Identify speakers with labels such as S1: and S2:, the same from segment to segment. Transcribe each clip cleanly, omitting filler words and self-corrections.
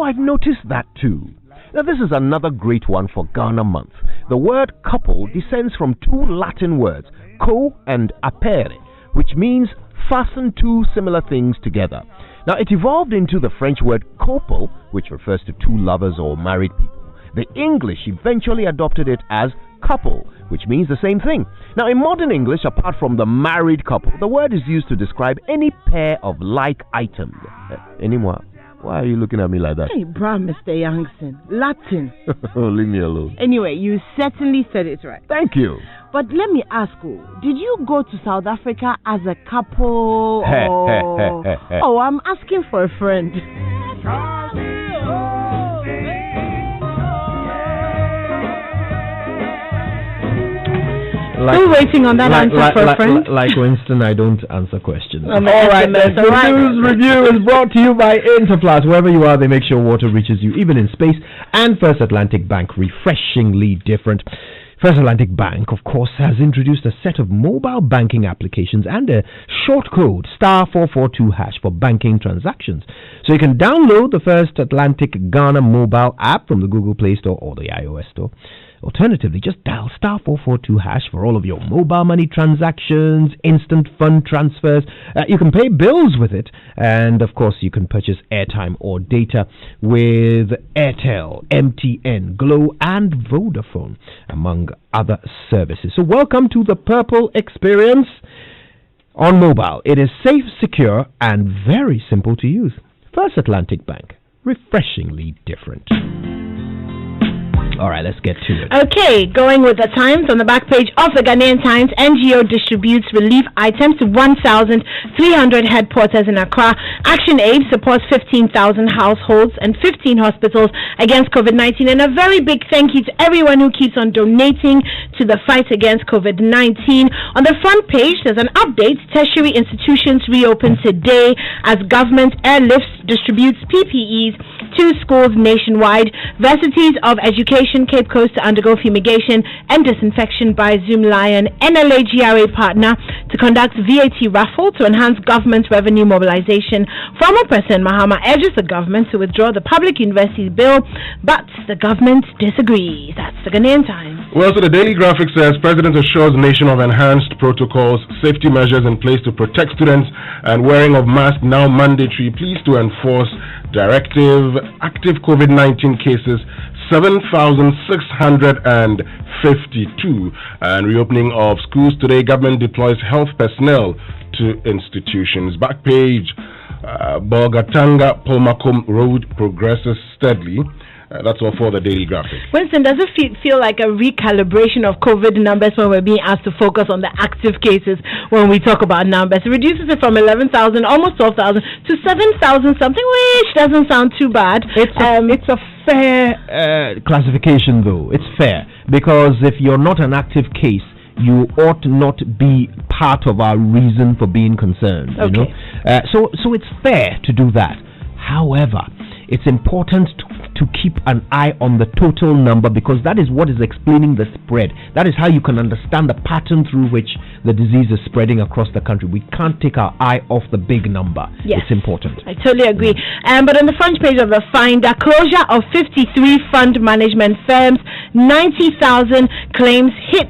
S1: I've noticed that too. Now, this is another great one for Ghana Month. The word couple descends from two Latin words, co and apere, which means fasten two similar things together. Now, it evolved into the French word couple, which refers to two lovers or married people. The English eventually adopted it as couple, which means the same thing. Now, in modern English, apart from the married couple, the word is used to describe any pair of like items. Anymore? Why are you looking at me like that?
S2: Hey, bro, Mr. Youngson. Latin.
S1: Leave me alone.
S2: Anyway, you certainly said it right.
S1: Thank you.
S2: But let me ask you, did you go to South Africa as a couple or... Oh, I'm asking for a friend. Still waiting on that answer for a friend?
S1: Like Winston, I don't answer questions.
S2: All right,
S1: the news review is brought to you by Interplus. Wherever you are, they make sure water reaches you, even in space. And First Atlantic Bank, refreshingly different. First Atlantic Bank, of course, has introduced a set of mobile banking applications and a short code, *442# for banking transactions. So you can download the First Atlantic Ghana mobile app from the Google Play Store or the iOS Store. Alternatively, just dial *442# for all of your mobile money transactions, instant fund transfers. You can pay bills with it, and of course you can purchase airtime or data with Airtel, MTN, Glo and Vodafone, among other services. So welcome to the Purple Experience on mobile. It is safe, secure and very simple to use. First Atlantic Bank, refreshingly different. All right, let's get to it.
S2: Okay, going with the Times. On the back page of the Ghanaian Times, NGO distributes relief items to 1,300 headquarters in Accra. Action Aid supports 15,000 households and 15 hospitals against COVID-19. And a very big thank you to everyone who keeps on donating to the fight against COVID-19. On the front page, there's an update. Tertiary institutions reopen today as government airlifts distributes PPEs to schools nationwide. Varsities of Education Cape Coast to undergo fumigation and disinfection by Zoom Lion. NLA GRA partner to conduct VAT raffle to enhance government revenue mobilization. Former President Mahama urges the government to withdraw the Public University Bill, but the government disagrees. That's the Ghanaian Times.
S3: Well, so the Daily Graphic says President assures nation of enhanced protocols, safety measures in place to protect students, and wearing of mask now mandatory. Pleased to enforce directive. Active COVID-19 cases 7,652, and reopening of schools today. Government deploys health personnel to institutions. Back page, Bolgatanga Polmakum Road progresses steadily. That's all for the Daily Graphic.
S2: Winston, does it feel like a recalibration of COVID numbers when we're being asked to focus on the active cases when we talk about numbers? It reduces it from 11,000, almost 12,000, to 7,000 something, which doesn't sound too bad.
S1: It's a fair classification, though. It's fair, because if you're not an active case, you ought not be part of our reason for being concerned.
S2: Okay.
S1: You know? So it's fair to do that. However, it's important to keep an eye on the total number, because that is what is explaining the spread. That is how you can understand the pattern through which the disease is spreading across the country. We can't take our eye off the big number.
S2: Yes,
S1: it's important.
S2: I totally agree. But on the front page of the Finder, closure of 53 fund management firms, 90,000 claims hit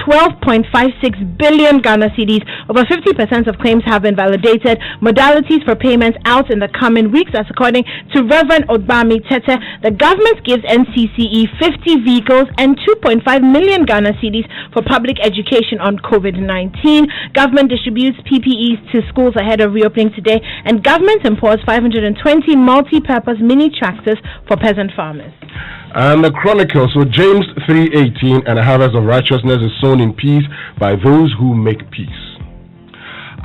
S2: 12.56 billion Ghana cedis. Over 50% of claims have been validated. Modalities for payments out in the coming weeks. That's according to Reverend Odbami Tete. The government gives NCCE 50 vehicles and 2.5 million Ghana cedis for public education on COVID-19. Government distributes PPEs to schools ahead of reopening today. And government imports 520 multi-purpose mini tractors for peasant farmers.
S3: And the Chronicle, so James 3:18, and a harvest of righteousness is sown in peace by those who make peace.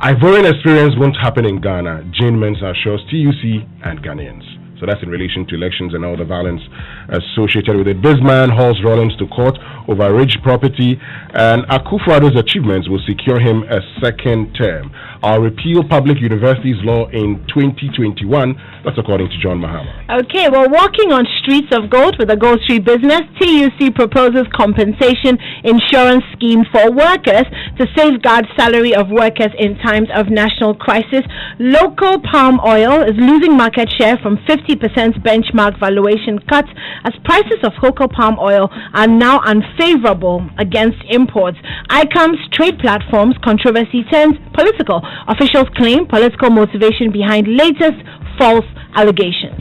S3: Ivorian experience won't happen in Ghana, Jane Mensah assures TUC and Ghanaians. So that's in relation to elections and all the violence associated with it. Bisman hauls Rawlings to court over ridge property, and Akufo-Addo's achievements will secure him a second term. I'll repeal public universities law in 2021. That's according to John Mahama.
S2: Okay, well, walking on streets of gold with a Gold Street business, TUC proposes compensation insurance scheme for workers to safeguard salary of workers in times of national crisis. Local palm oil is losing market share from 50% 20% benchmark valuation cut as prices of cocoa palm oil are now unfavorable against imports. ICAM's trade platforms controversy turns political. Officials claim political motivation behind latest false allegations.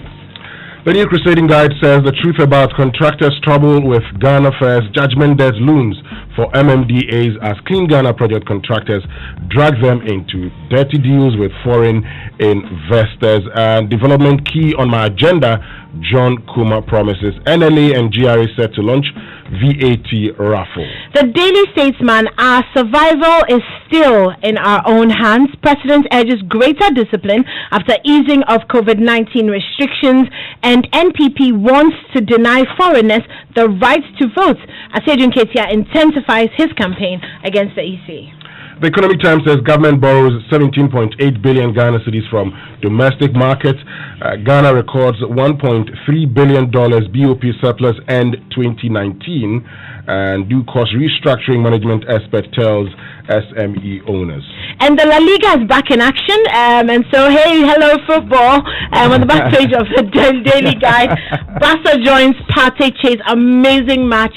S3: The New Crusading Guide says the truth about contractors' trouble with Ghana First judgment debt looms for MMDAs as Clean Ghana project contractors drag them into dirty deals with foreign investors. And development key on my agenda, John Kuma promises NLA and GRA set to launch VAT raffle.
S2: The Daily Statesman, our survival is still in our own hands. President urges greater discipline after easing of COVID-19 restrictions, and NPP wants to deny foreigners the right to vote as Adrian Ketia intensifies his campaign against the EC.
S3: The Economic Times says government borrows 17.8 billion Ghana cedis from domestic markets. Ghana records $1.3 billion BOP surplus end 2019, and due cost restructuring management expert tells SME owners.
S2: And the La Liga is back in action, and so hey, hello football. On the back page of the Daily Guide, Barca joins Partey Chase, amazing match.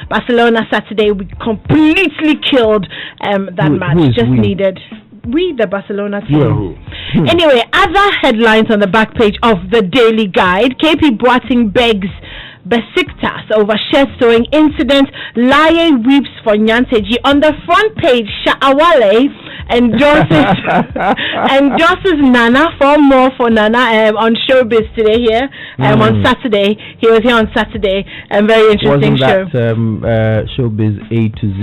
S2: Barcelona Saturday, we completely killed that match. Just needed. We, the Barcelona team. Anyway, other headlines on the back page of the Daily Guide. KP Boateng begs Besiktas over shirt sewing incident. Laye weeps for Nyanteji. On the front page, Sha'awale endorses Nana for more for Nana on Showbiz today here. On Saturday. He was here on Saturday. Very interesting show.
S1: Showbiz A to Z?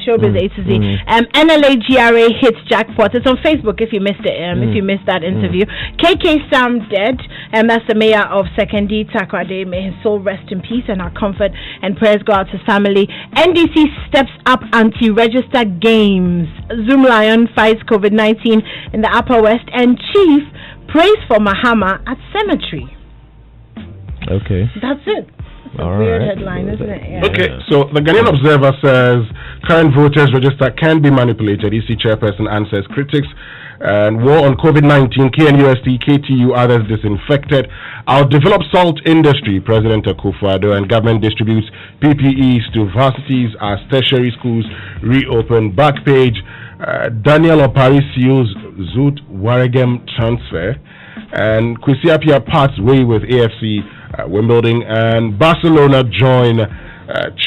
S2: Showbiz A to Z. NLA GRA hits jackpot. It's on Facebook if you missed it. If you missed that interview. KK Sam dead. That's the mayor of Sekondi Takrade. May his soul rest in peace, and our comfort and prayers go out to his family. NDC steps up anti-register games. Zoom Lion fights COVID-19 in the Upper West, and Chief prays for Mahama at cemetery.
S1: Okay.
S2: That's it. It's a weird headline, isn't it? Yeah.
S3: Okay, so the Ghanaian Observer says current voters register can be manipulated. EC chairperson answers critics. And war on COVID-19, KNUST, KTU, others disinfected. Our developed salt industry, President Akufo-Addo, and government distributes PPEs to varsities as tertiary schools reopen. Back page, Daniel Opari seals Zoot Waregem transfer. And Kwesi Appiah parts way with AFC Wimbledon. And Barcelona join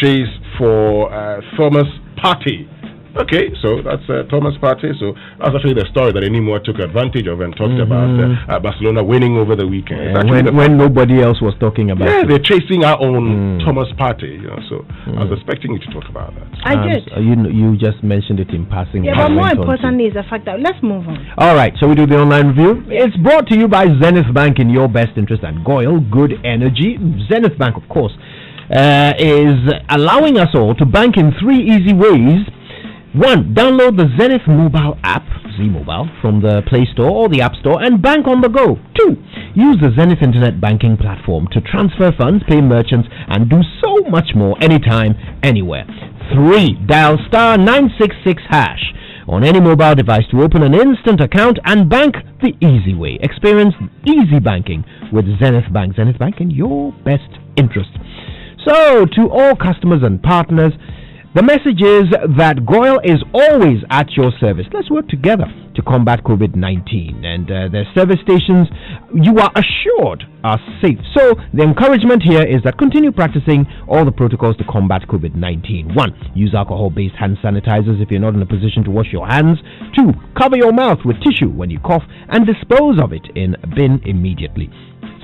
S3: chase for Thomas Partey. Okay, so that's Thomas Partey. So that's actually the story that Anymore took advantage of and talked about Barcelona winning over the weekend.
S1: When nobody else was talking about it.
S3: They're chasing our own Thomas Partey. So I was expecting you to talk about that.
S2: I did.
S1: You just mentioned it in passing.
S2: Yeah, but more importantly is the fact that let's move on.
S1: All right, so we do the online review. It's brought to you by Zenith Bank, in your best interest, and Goyle Good Energy. Zenith Bank, of course, is allowing us all to bank in 3 easy ways. 1. Download the Zenith mobile app, Z-Mobile, from the Play Store or the App Store and bank on the go. 2. Use the Zenith Internet Banking platform to transfer funds, pay merchants, and do so much more anytime, anywhere. 3. Dial star 966 hash on any mobile device to open an instant account and bank the easy way. Experience easy banking with Zenith Bank. Zenith Bank in your best interest. So, to all customers and partners, the message is that Goyle is always at your service. Let's work together to combat COVID-19. And their service stations, you are assured, are safe. So the encouragement here is that continue practicing all the protocols to combat COVID-19. 1. Use alcohol-based hand sanitizers if you're not in a position to wash your hands. 2. Cover your mouth with tissue when you cough and dispose of it in a bin immediately.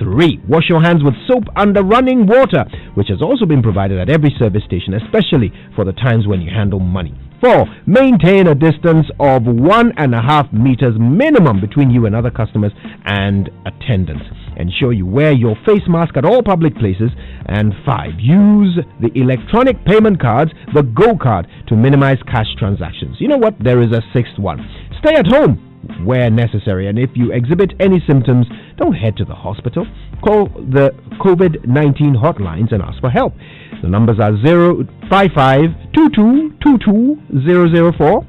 S1: 3. Wash your hands with soap under running water, which has also been provided at every service station, especially for the times when you handle money. 4. Maintain a distance of 1.5 meters minimum between you and other customers and attendants. Ensure you wear your face mask at all public places. And 5. Use the electronic payment cards, the Go card, to minimize cash transactions. You know what? There is a 6th one. Stay at home where necessary, and if you exhibit any symptoms, don't head to the hospital. Call the COVID-19 hotlines and ask for help. The numbers are 055-2222-004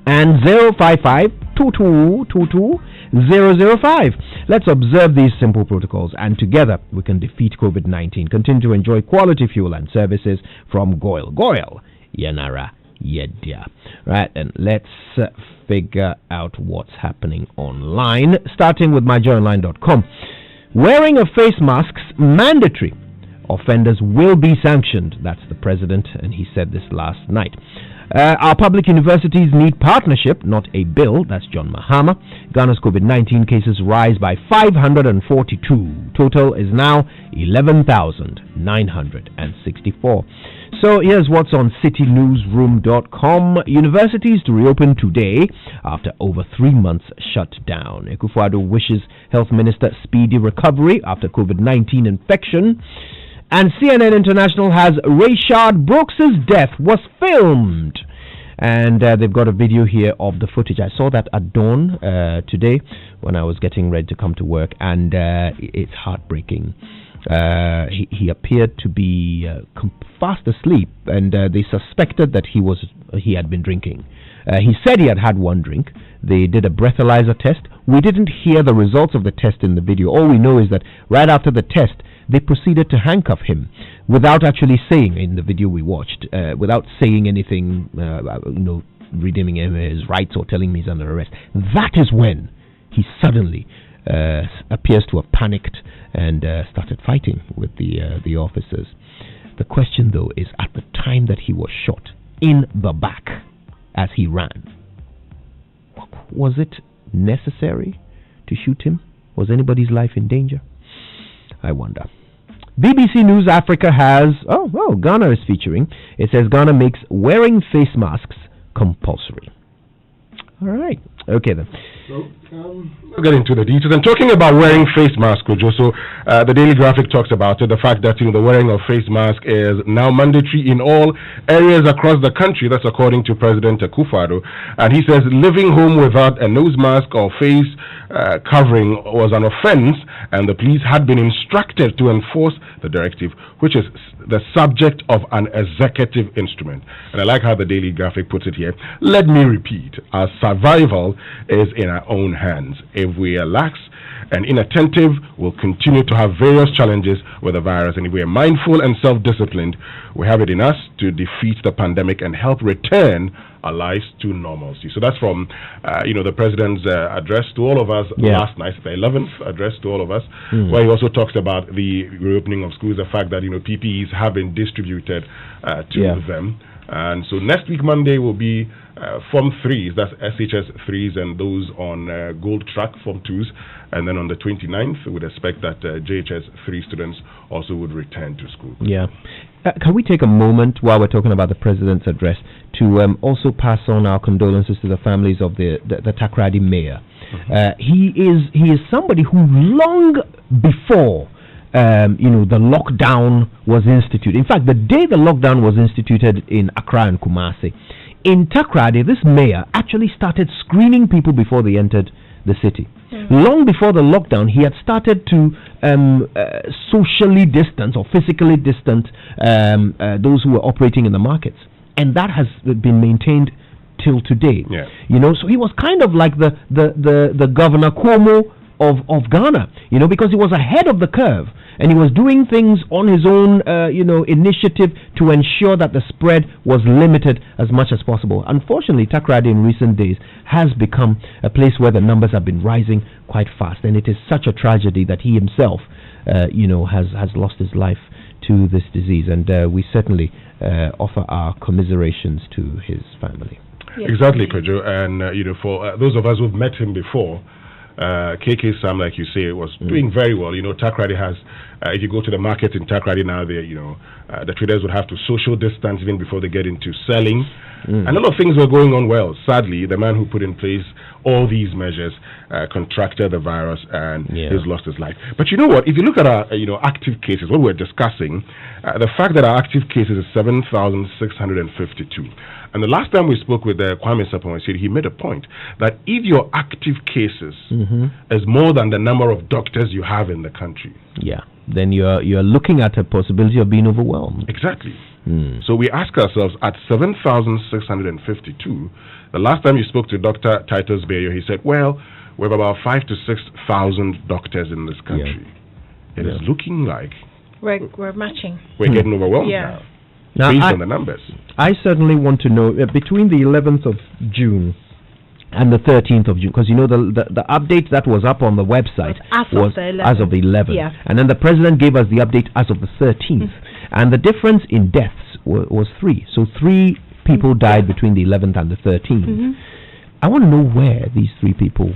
S1: and 055-2222-004. 005. Let's observe these simple protocols, and together we can defeat COVID-19. Continue to enjoy quality fuel and services from Goil. Goil, Yanara Yedia. Right, and let's figure out what's happening online, starting with myjoyonline.com. Wearing of face masks mandatory. Offenders will be sanctioned. That's the president, and he said this last night. Our public universities need partnership, not a bill. That's John Mahama. Ghana's COVID-19 cases rise by 542. Total is now 11,964. So here's what's on citynewsroom.com. Universities to reopen today after over 3 months shut down. Akufo-Addo wishes Health Minister speedy recovery after COVID-19 infection. And CNN International has Rayshard Brooks' death was filmed. And they've got a video here of the footage. I saw that at dawn today when I was getting ready to come to work, and it's heartbreaking. He appeared to be fast asleep, and they suspected that he had been drinking. He said he had had one drink. They did a breathalyzer test. We didn't hear the results of the test in the video. All we know is that right after the test, they proceeded to handcuff him without actually saying, in the video we watched, without saying anything, redeeming him his rights or telling me he's under arrest. That is when he suddenly appears to have panicked and started fighting with the officers. The question, though, is at the time that he was shot in the back as he ran, was it necessary to shoot him? Was anybody's life in danger? I wonder. BBC News Africa has, Ghana is featuring. It says Ghana makes wearing face masks compulsory. All right. Okay then.
S3: So, we'll get into the details. And talking about wearing face masks, so the Daily Graphic talks about it, the fact that the wearing of face mask is now mandatory in all areas across the country. That's according to President Akufo-Addo. And he says living home without a nose mask or face covering was an offense, and the police had been instructed to enforce the directive, which is the subject of an executive instrument. And I like how the Daily Graphic puts it here. Let me repeat, our survival is in our own hands. If we are lax and inattentive, we'll continue to have various challenges with the virus. And if we are mindful and self-disciplined, we have it in us to defeat the pandemic and help return our lives to normalcy. So that's from, the president's address to all of us last night, the 11th address to all of us, where he also talks about the reopening of schools, the fact that, PPEs have been distributed to them. And so next week, Monday, will be Form 3s, that's SHS 3s and those on Gold Track Form 2s. And then on the 29th, we would expect that JHS 3 students also would return to school. Yeah.
S1: Can we take a moment while we're talking about the President's address to also pass on our condolences to the families of the Takoradi mayor? He is somebody who long before the lockdown was instituted. In fact, the day the lockdown was instituted in Accra and Kumasi, in Takoradi, this mayor actually started screening people before they entered the city. Long before the lockdown, he had started to socially distance or physically distance those who were operating in the markets, and that has been maintained till today. So he was kind of like the Governor Cuomo of Ghana, because he was ahead of the curve, and he was doing things on his own, initiative to ensure that the spread was limited as much as possible. Unfortunately, Takoradi in recent days has become a place where the numbers have been rising quite fast, and it is such a tragedy that he himself, has lost his life to this disease, and we certainly offer our commiserations to his family.
S3: Exactly, Kojo, and for those of us who've met him before, KK Sam, like you say, was doing very well. Takoradi has, if you go to the market in Takoradi now, the traders would have to social distance even before they get into selling. And a lot of things were going on well. Sadly, the man who put in place all these measures contracted the virus and he's lost his life. But you know what? If you look at our active cases, what we're discussing, the fact that our active cases is 7,652. And the last time we spoke with Kwame Sapon, he made a point that if your active cases is more than the number of doctors you have in the country,
S1: then you're looking at a possibility of being overwhelmed.
S3: Exactly. So we ask ourselves, at 7,652, the last time you spoke to Dr. Titus Bayo, he said, well, we have about 5,000 to 6,000 doctors in this country. It is looking like
S2: we're matching.
S3: We're getting overwhelmed now based on the numbers.
S1: I certainly want to know, between the 11th of June and the 13th of June, because you know the update that was up on the website was as of the 11th, and then the president gave us the update as of the 13th, and the difference in deaths was 3. So 3 people died between the 11th and the 13th. I want to know where these 3 people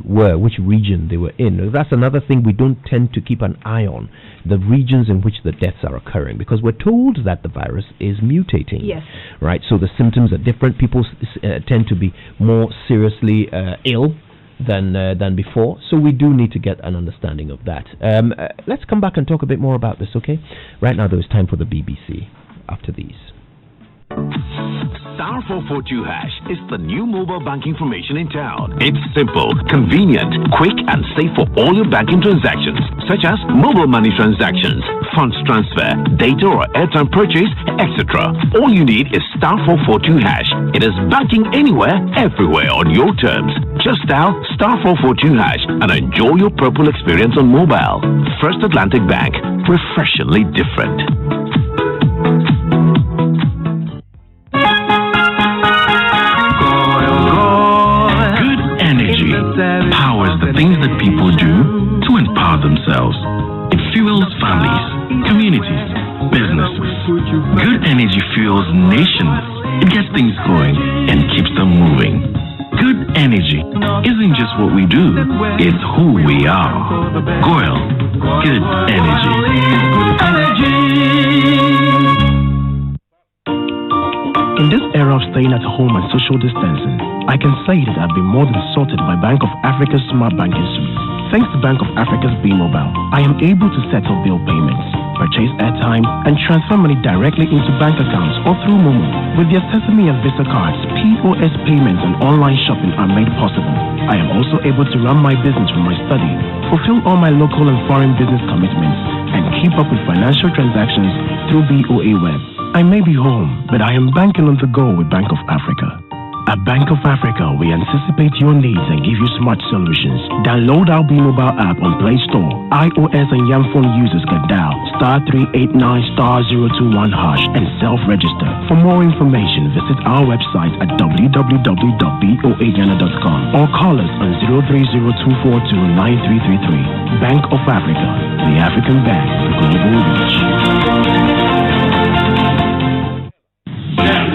S1: were, which region they were in. That's another thing we don't tend to keep an eye on, the regions in which the deaths are occurring, because we're told that the virus is mutating.
S2: Yes.
S1: Right? So the symptoms are different. People tend to be more seriously ill than before. So we do need to get an understanding of that. Let's come back and talk a bit more about this, okay? Right now, though, it's time for the BBC after these.
S4: Star 442 hash is the new mobile banking formation in town. It's simple, convenient, quick, and safe for all your banking transactions, such as mobile money transactions, funds transfer, data or airtime purchase, etc. All you need is Star 442 hash. It is banking anywhere, everywhere on your terms. Just dial Star 442 hash and enjoy your purple experience on mobile. First Atlantic Bank, refreshingly different. Powers the things that people do to empower themselves. It fuels families, communities, businesses. Good energy fuels nations. It gets things going and keeps them moving. Good energy isn't just what we do, it's who we are. Goyle, good energy.
S5: In this era of staying at home and social distancing, I can say that I've been more than sorted by Bank of Africa's Smart Banking Suite. Thanks to Bank of Africa's B-Mobile, I am able to settle bill payments, purchase airtime, and transfer money directly into bank accounts or through Momo. With their Sesame and Visa cards, POS payments and online shopping are made possible. I am also able to run my business from my study, fulfill all my local and foreign business commitments, and keep up with financial transactions through BOA Web. I may be home, but I am banking on the go with Bank of Africa. At Bank of Africa, we anticipate your needs and give you smart solutions. Download our B-Mobile app on Play Store. iOS and Yam phone users can dial *389*021# and self-register. For more information, visit our website at www.boaghana.com or call us on 030-242-9333. Bank of Africa, the African Bank, global reach.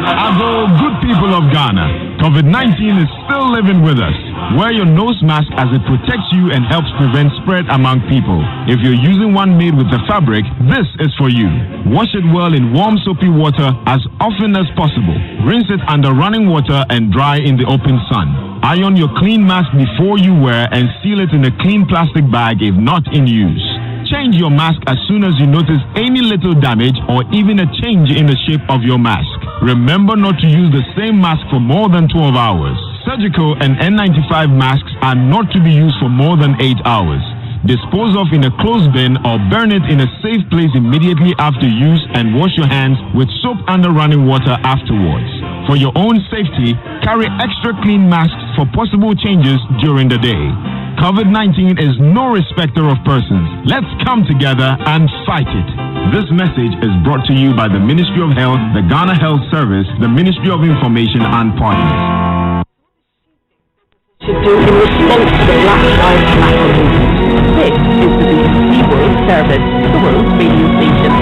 S6: Hello, good people of Ghana. COVID-19 is still living with us. Wear your nose mask as it protects you and helps prevent spread among people. If you're using one made with the fabric, this is for you. Wash it well in warm soapy water as often as possible. Rinse it under running water and dry in the open sun. Iron your clean mask before you wear and seal it in a clean plastic bag if not in use. Change your mask as soon as you notice any little damage or even a change in the shape of your mask. Remember not to use the same mask for more than 12 hours. Surgical and N95 masks are not to be used for more than 8 hours. Dispose of in a closed bin or burn it in a safe place immediately after use and wash your hands with soap under running water afterwards. For your own safety, carry extra clean masks for possible changes during the day. COVID-19 is no respecter of persons. Let's come together and fight it. This message is brought to you by the Ministry of Health, the Ghana Health Service, the Ministry of Information and partners.
S7: To do in response to the Black Lives Matter movement. This is the BBC World Service, the world's radio station.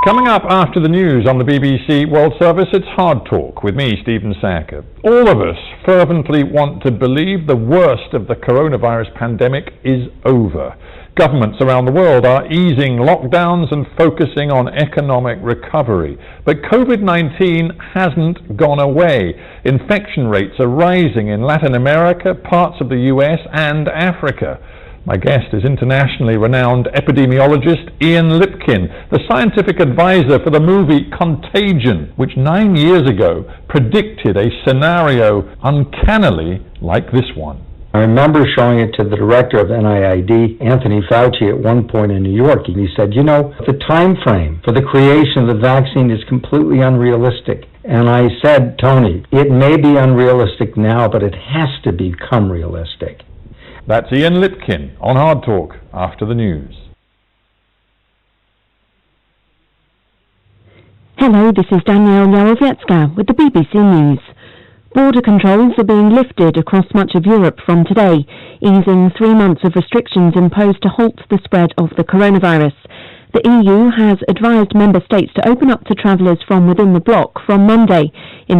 S8: Coming up after the news on the BBC World Service, it's Hard Talk with me, Stephen Sacker. All of us fervently want to believe the worst of the coronavirus pandemic is over. Governments around the world are easing lockdowns and focusing on economic recovery. But COVID-19 hasn't gone away. Infection rates are rising in Latin America, parts of the US and Africa. My guest is internationally renowned epidemiologist Ian Lipkin, the scientific advisor for the movie Contagion, which 9 years ago predicted a scenario uncannily like this one.
S9: I remember showing it to the director of NIAID, Anthony Fauci, at one point in New York. And he said, you know, the time frame for the creation of the vaccine is completely unrealistic. And I said, Tony, it may be unrealistic now, but it has to become realistic.
S8: That's Ian Lipkin on Hard Talk after the news.
S10: Hello, this is Danielle Yarowiecka with the BBC News. Border controls are being lifted across much of Europe from today, easing 3 months of restrictions imposed to halt the spread of the coronavirus. The EU has advised member states to open up to travellers from within the bloc from Monday, in